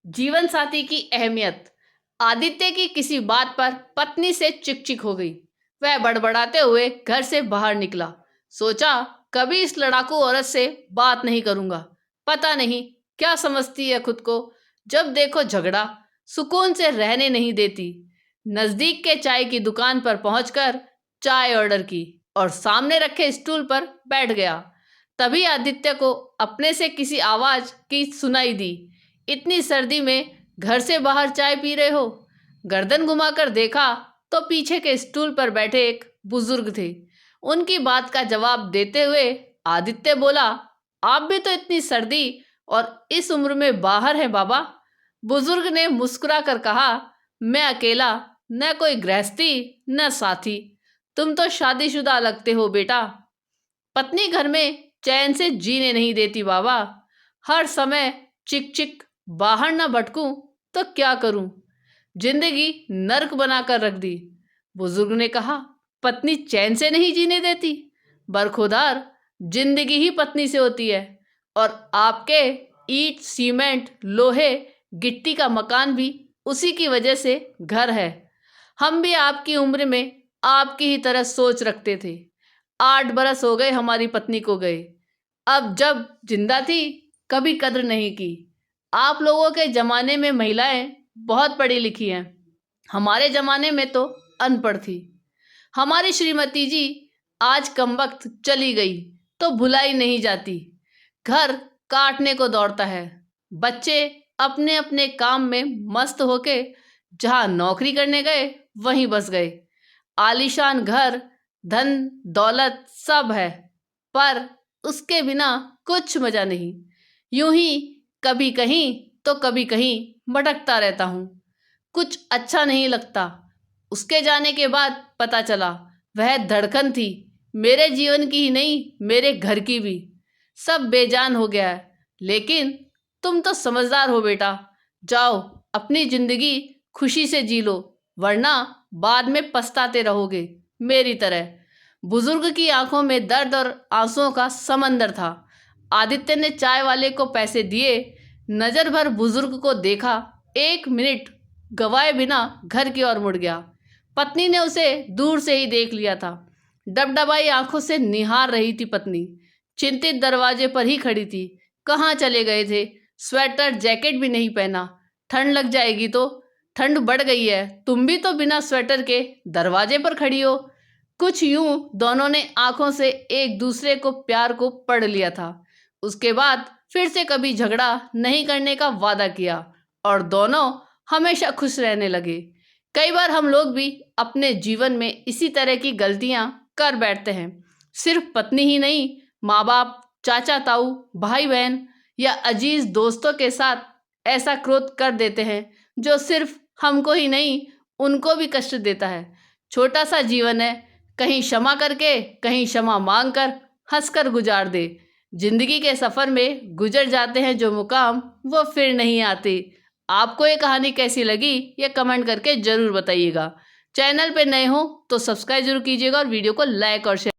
जीवन साथी की अहमियत। आदित्य की किसी बात पर पत्नी से चिक हो गई। वह बड़बड़ाते हुए घर से बाहर निकला। सोचा, कभी इस लड़ाकू औरत से बात नहीं करूंगा। पता नहीं क्या समझती है खुद को। जब देखो झगड़ा, सुकून से रहने नहीं देती। नजदीक के चाय की दुकान पर पहुंचकर चाय ऑर्डर की और सामने रखे स्टूल पर बैठ गया। तभी आदित्य को अपने से किसी आवाज की सुनाई दी। इतनी सर्दी में घर से बाहर चाय पी रहे हो? गर्दन घुमाकर देखा तो पीछे के स्टूल पर बैठे एक बुजुर्ग थे। उनकी बात का जवाब देते हुए आदित्य बोला, आप भी तो इतनी सर्दी और इस उम्र में बाहर हैं बाबा। बुजुर्ग ने मुस्कुरा कर कहा, मैं अकेला, न कोई गृहस्थी न साथी। तुम तो शादीशुदा लगते हो बेटा। पत्नी घर में चैन से जीने नहीं देती बाबा। हर समय चिक बाहर ना भटकूं तो क्या करूं? जिंदगी नर्क बनाकर रख दी। बुजुर्ग ने कहा, पत्नी चैन से नहीं जीने देती? बरखुरदार, जिंदगी ही पत्नी से होती है। और आपके ईंट सीमेंट लोहे गिट्टी का मकान भी उसी की वजह से घर है। हम भी आपकी उम्र में आपकी ही तरह सोच रखते थे। 8 बरस हो गए हमारी पत्नी को गए। अब जब जिंदा थी कभी कद्र नहीं की। आप लोगों के जमाने में महिलाएं बहुत पढ़ी लिखी हैं। हमारे जमाने में तो अनपढ़ थी। हमारी श्रीमती जी आज कमबख्त चली गई तो भुलाई नहीं जाती। घर काटने को दौड़ता है। बच्चे अपने अपने काम में मस्त होके जहां नौकरी करने गए वहीं बस गए। आलीशान घर, धन दौलत सब है, पर उसके बिना कुछ मजा नहीं। यूं ही कभी कहीं तो कभी कहीं भटकता रहता हूँ। कुछ अच्छा नहीं लगता। उसके जाने के बाद पता चला वह धड़कन थी, मेरे जीवन की ही नहीं मेरे घर की भी। सब बेजान हो गया है। लेकिन तुम तो समझदार हो बेटा। जाओ अपनी जिंदगी खुशी से जी लो, वरना बाद में पछताते रहोगे मेरी तरह। बुजुर्ग की आंखों में दर्द और आंसुओं का समंदर था। आदित्य ने चाय वाले को पैसे दिए, नजर भर बुजुर्ग को देखा, 1 मिनट गवाए बिना घर की ओर मुड़ गया। पत्नी ने उसे दूर से ही देख लिया था। डबडबाई आंखों से निहार रही थी पत्नी। चिंतित दरवाजे पर ही खड़ी थी। कहाँ चले गए थे? स्वेटर जैकेट भी नहीं पहना। ठंड लग जाएगी तो। ठंड बढ़ गई है, तुम भी तो बिना स्वेटर के दरवाजे पर खड़ी हो। कुछ यूं दोनों ने आंखों से एक दूसरे को प्यार को पढ़ लिया था। उसके बाद फिर से कभी झगड़ा नहीं करने का वादा किया और दोनों हमेशा खुश रहने लगे। कई बार हम लोग भी अपने जीवन में इसी तरह की गलतियां कर बैठते हैं। सिर्फ पत्नी ही नहीं, माँ बाप, चाचा ताऊ, भाई बहन या अजीज दोस्तों के साथ ऐसा क्रोध कर देते हैं जो सिर्फ हमको ही नहीं उनको भी कष्ट देता है। छोटा सा जीवन है, कहीं क्षमा करके कहीं क्षमा मांग कर हंस कर गुजार दे। जिंदगी के सफ़र में गुजर जाते हैं जो मुकाम, वो फिर नहीं आते। आपको ये कहानी कैसी लगी ये कमेंट करके ज़रूर बताइएगा। चैनल पे नए हो तो सब्सक्राइब जरूर कीजिएगा और वीडियो को लाइक और शेयर